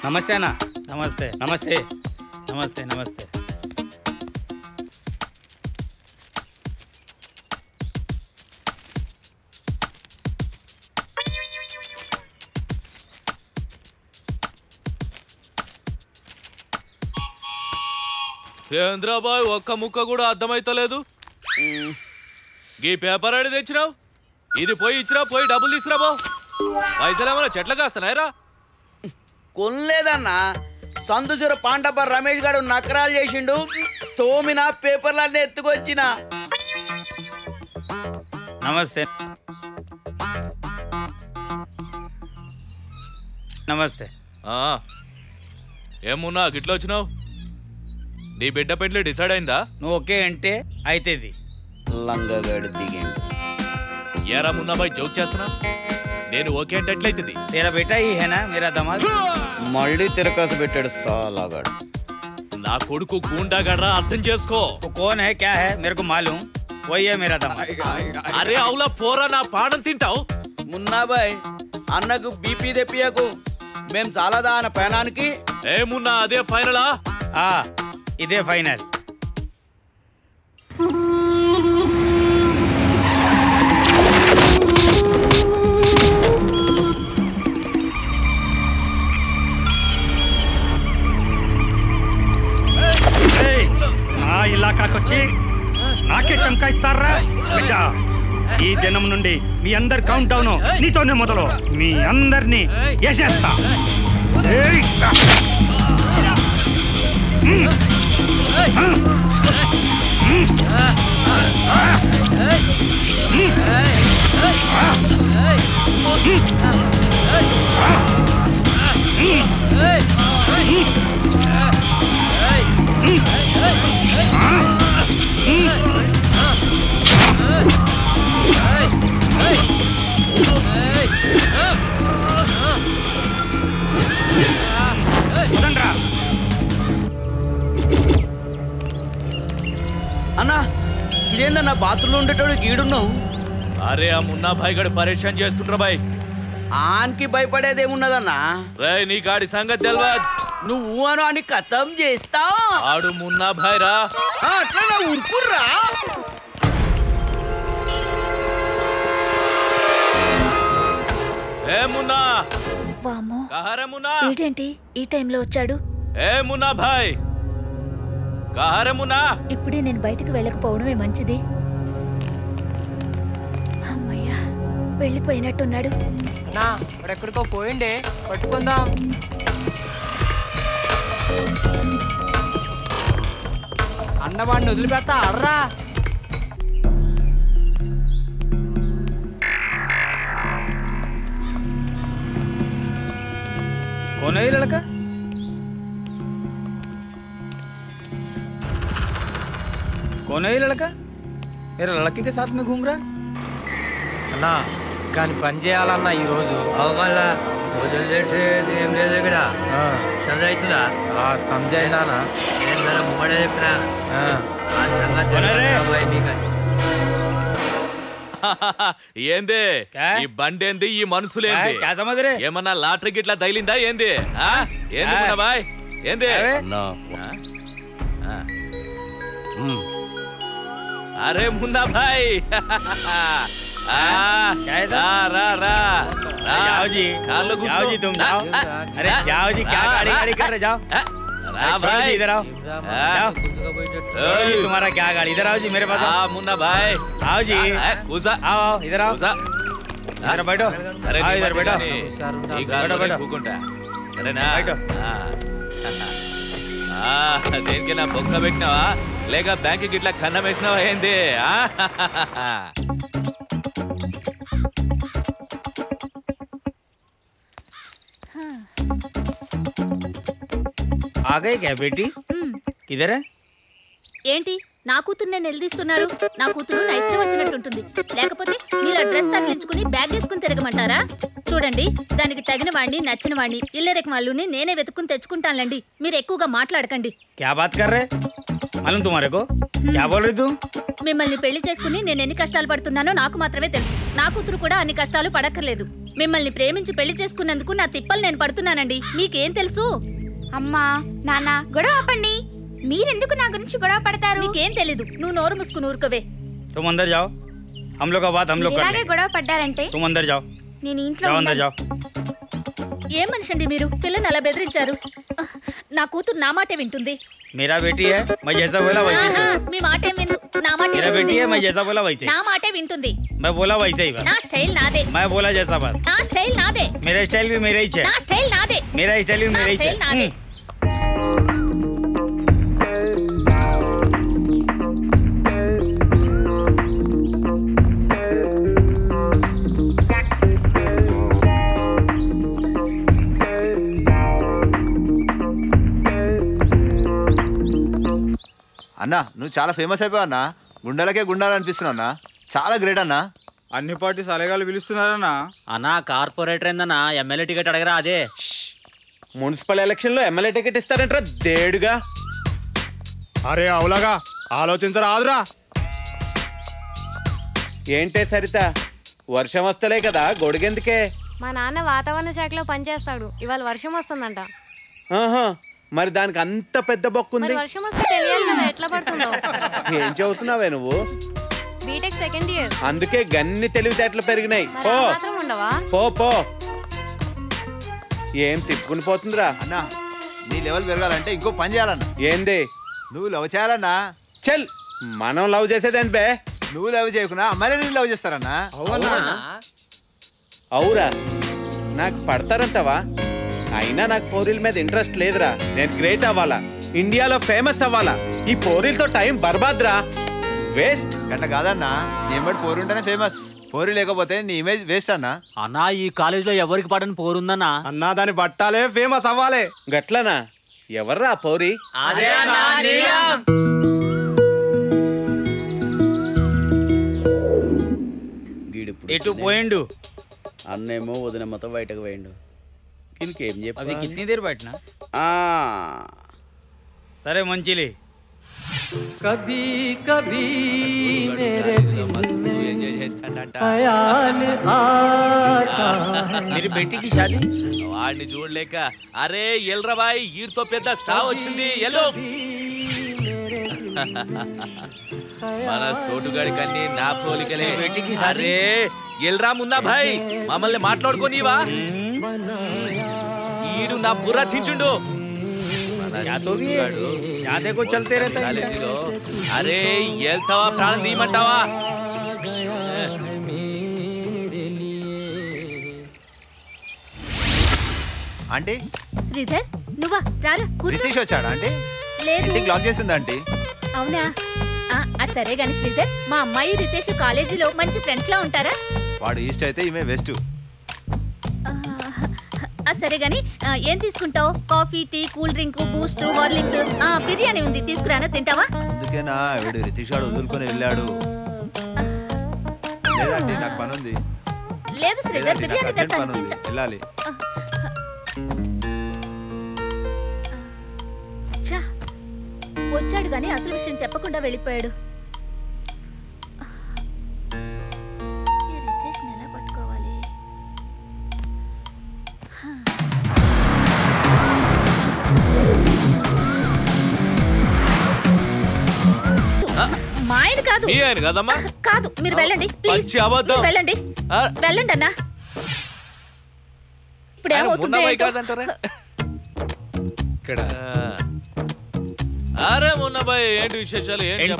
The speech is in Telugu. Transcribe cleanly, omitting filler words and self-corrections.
నమస్తే అన్న. నమస్తే నమస్తే నమస్తే నమస్తే. చంద్రబాయ్ ఒక్క ముక్క కూడా అర్థమైతలేదు. ఈ పేపర్ అడి తెచ్చినావు, ఇది పోయి ఇచ్చినా పోయి డబ్బులు తీసుకురాబో. పైసలు ఏమైనా చెట్ల కాస్తున్నాయిరా? కొనలేదన్నా, సందుజుర పాండపర్ రమేష్ గారు నకరాలు చేసిండు. తోమిన పేపర్లన్నీ ఎత్తుకొచ్చిన. నమస్తే నమస్తే. ఏమున్నా గిట్లా వచ్చినావు? నీ బిడ్డ పెండ్లి డిసైడ్ అయిందా? నువ్వు ఓకే అంటే అయితేది. లంగగాడి దిగిండు. ఏరా మున్నా బాయ్ జోక్ చేస్తున్నా? నేను ఓకే అంటే ఎట్లయితుంది? तेरा बेटा ही है ना मेरा दामाद. మళ్ళీ తిరకాసు పెట్టాడు సాలాగాడు. నా కొడుకు గూండాగడ్రా, అర్థం చేసుకో. वो कौन है क्या है मेरे को मालूम, वही है मेरा दामाद. అరే అవులా పోరా, నా పాడం తింటావు. మున్నాబాయ్ అన్నకు బీపీ తెప్పియకు, మేం చాలాదా అన్న పయనానికి. ఏ మున్నా అదే ఫైనలా? ఇదే ఫైనల్. నా ఇలాకాకొచ్చి నాకే చమకాయిస్తారా బిడ్డ? ఈ దినం నుండి మీ అందరి కౌంట్ డౌన్ నీతోనే మొదలు. మీ అందరినీ వేసేస్తా. అన్నా ఇదేందన్నా బాత్రూంలో ఉండేటోడు గీడున్నావు? అరే ఆ మున్నా భాయ్ గడు పరేషాన్ చేస్తుండ్రా బాయ్. ఆన్కి భయపడేదేమున్నదన్నా? రే నీ గాడి సంగతి తెలవదు. నువ్వు అను అని కథం చేస్తా. ఆడు మున్నా భాయ్ రా. అట్లా ఉరుకుర్రా. ఏ మున్నా, వామ్మో, కహారే మున్నా? ఏంటి ఈ టైంలో వచ్చాడు? ఏ మున్నా భాయ్, కహారే మున్నా? ఇప్పుడే నేను బయటకు వెళ్ళకపోవడమే మంచిది. అమ్మయ్యా, వెళ్ళిపోయినట్టున్నాడు. అన్నా ఎక్కడికో పోయిండే, పట్టుకుందాం. అన్నవాడిని వదిలిపెడతా అర్రా. कौन है ये लड़का? कौन है ये लड़का? मेरे लड़के के साथ में घूम रहा है. అన్నా కానీ పని చేయాలన్నా ఈరోజు. మళ్ళా వదిలేసి ఏం లేదు ఇక్కడ చదువు అవుతుందా? సంజయ్నా నేను ధర ముమ్మడే చెప్పినా ఏంది ఈ బండేంది, ఈ మనుషులేంది? ఏమన్నా లాటరీ గిట్లా తగిలిందా ఏంది? ఏంది మున్నా బాయ్, ఏంది? అరే మున్నా భాయ్, जाओ जी, जाओ जी, तुम जाओ. अरे जाओ जी, क्या गाड़ी गाड़ी कर रहे? जाओ भाई, इधर आओ. जाओ, छोड़ो जी तुम्हारा क्या गाड़ी. इधर आओ जी मेरे पास. मुन्ना भाई आओ जी, कुसा आओ आओ इधर आओ. इधर बैठो. आओ इधर बैठो. बैठो बैठो. సరేనా? बैठो. దేనికి నా బొక్క పెట్టినావా లేక బ్యాంక్ గిట్లా కన్నం వేసినావా ఏంది? आ गए क्या बेटी? किधर है? ఏంటి నా కూతుర్నే నిలదీస్తున్నారు? నా కూతురు నా ఇష్టం వచ్చినట్టుంటుంది, లేకపోతే మీరు డ్రెస్ తగిలించుకుని బ్యాగ్ వేసుకుని తిరగమంటారా? చూడండి, దానికి తగిన వాడిని, నచ్చిన వాడిని, ఇల్లరెక్ వాళ్ళని నేనే వెతుక్కుని తెచ్చుకుంటానులేండి. మీరు ఎక్కువగా మాట్లాడకండి. क्या बात कर रहे? मालूम तुम्हारे को? क्या बोल रही तू? మిమ్మల్ని పెళ్లి చేసుకుని నేను ఎన్ని కష్టాలు పడుతున్నానో నాకు మాత్రమే తెలుసు. నా కూతురు కూడా అన్ని కష్టాలు పడక్కర్లేదు. మిమ్మల్ని ప్రేమించి పెళ్లి చేసుకున్నందుకు నా తిప్పలు నేను పడుతున్నానండి. మీకేం తెలుసు? అమ్మా నాన్న గొడవ ఆపండి. మీరెందుకు నా గురించి గొడవ పడతారు? నీకేం తెలీదు. నువ్వు నోరు మూసుకుని ఊరుకోవే. तुम अंदर जाओ, हम लोग का बात हम लोग कर ఇలాగే लेंगे. గొడవ పడ్డారంటే तुम अंदर जाओ, నేను ఇంట్లో जाओ अंदर ఉండను. जाओ. ఏం మనిషండి మీరు? పిల్లని అలా బెదిరించారు. నా కూతురు నా మాటే వింటుంది. मेरा बेटी है, मैं जैसा बोला वैसे ఆహా, चलो. మీ మాటే విందు. నా మాటే मेरा వింటుంది. बेटी है, मैं जैसा बोला वैसे. నా మాటే వింటుంది. मैं बोला वैसे ही बस. నా స్టైల్ నాదే. मैं बोला जैसा बस. నా స్టైల్ నాదే. मेरा स्टाइल भी मेरा ही है. నా स्टाइल నాదే. मेरा स्टाइल भी నా मेरा ही స్టైల్ నాదే. है. అన్నా నువ్వు చాలా ఫేమస్ అయిపోయావు అన్నా. గుండెలకే గుండాలు అనిపిస్తున్నావు అన్నా. చాలా గ్రేట్ అన్నా. అన్ని పార్టీ సలగాలు పిలుస్తున్నారన్నా. అన్నా కార్పొరేటర్ ఏందన్నా ఎమ్మెల్యే టికెట్ అడగరా? అదే మున్సిపల్ ఎలక్షన్ లో ఎమ్మెల్యే టికెట్ ఇస్తారంటారా దేడుగా? అరే అవులాగా ఆలోచించరాదురా. ఏంటే సరిత, వర్షం వస్తలే కదా గొడుగెందుకే? మా నాన్న వాతావరణ శాఖలో పనిచేస్తాడు. ఇవాళ వర్షం వస్తుందంట. ఆహా, మరి దానికి అంత పెద్ద బొక్కుంది. మరి వర్షం వస్తే తెలియాలి కదా ఎట్లా పడుతుందో. ఏం చదువుతున్నావే నువ్వు? BTech second year. అందుకే గన్ని తెలివితేటలు పెరిగినాయి. మరి పో ఆ మాత్రం ఉండవా? పో పో. ఏం తిప్పుకుని పోతుందిరా అన్నా నీ లెవెల్ పెరగాలంటే ఇంకో పని చేయాలన్నా. ఏంది? నువ్వు లవ్ చేయాలన్నా. చల్, మనం లవ్ చేసేదేంటి బే? నువ్వు లవ్ చేయకున్నా అమ్మాయిలే నేను లవ్ చేస్తారన్నా. అవురా, నాకు పడతారంటావా? అయినా నాకు పోరీల మీద ఇంట్రెస్ట్ లేదురా. నేను గ్రేట్ అవ్వాలా, ఇండియాలో ఫేమస్ అవ్వాలా. ఈ పోరీలతో టైం బర్బాద్రా, వేస్ట్. గట్ల కాదన్నా, నీ బట్టి పోరు ఉంటేనే ఫేమస్. పోరు లేకపోతే నీ ఇమేజ్ వేస్ట్ అన్నా. అన్నా ఈ కాలేజ్ లో ఎవరికి పడని పోరుందన్నా. అన్నా దాన్ని పట్టాలే, ఫేమస్ అవ్వాలి. గట్లనా? ఎవర్రా పోరి? ఎటు పోయిండు? అన్నేమో వదినమ్మతో బయటకు పోయిండు. ఇంకేం अभी చెప్పాలి? कितनी देर बैठना? సరే మంచిలే. कभी कभी मेरे दिल में ख्याल आता है. मेरी बेटी की शादी. వాడిని చూడలేక అరే ఎల్రా బాయ్, ఈడితో పెద్ద సావు వచ్చింది. ఎల్లు. మన సోటుగాడికన్నీ నా పోలికలే. అరే ఎల్రా మున్నా భాయ్, మమ్మల్ని మాట్లాడుకోనివా? ఈడు నా బుర్ర తింటుండు. या तो भी है, यहाँ देखो चलते रहता है. కాలేజీలో అరే వెళ్తావా ప్రాణం తీయమంటావా? ఆంటీ శ్రీధర్ నువ్వా? రారా కూర్చో. రితీష్ వచ్చాడా ఆంటీ? లేదు. ఇంటికి లాక్ చేసిందా ఆంటీ? అవునా? సరే గాని శ్రీధర్, మా అమ్మాయి రితేష్ కాలేజీలో మంచి ఫ్రెండ్స్ లా ఉంటారా? వాడు ఈస్ట్ అయితే ఈమె వెస్ట్. సరే గాని ఏం తీసుకుంటావు? Coffee, tea, cool drink, Boost, Horlicks, biryani ఉంది తీసుకురానా, తింటావా? అందుకేనా వీడు రితీష్ గాడు వదులుకొని వెళ్ళాడు. లేదంటే నాకు పని ఉంది. లేదు శ్రీధర్, లేదంటే నాకు బిర్యానీ అర్జెంట్ తెస్తాను, పని ఉంది, తింటా. వెళ్ళాలి. ఛా, వచ్చాడు గాని అసలు విషయం చెప్పకుండా వెళ్ళిపోయాడు. ఈ రితేష్ని ఎలా పట్టుకోవాలి? మా ఆయన కాదు. మీ ఆయన కదమ్మా? కాదు, మీరు వెళ్ళండి ప్లీజ్. పచ్చి అబద్ధం. మీరు వెళ్ళండి, వెళ్ళండి అన్నా. ఇప్పుడు ఏమవుతుంది ఏంటో. ఇక్కడ అరే మున్నా భాయ్, ఏంటి విశేషాలు? ఏంటి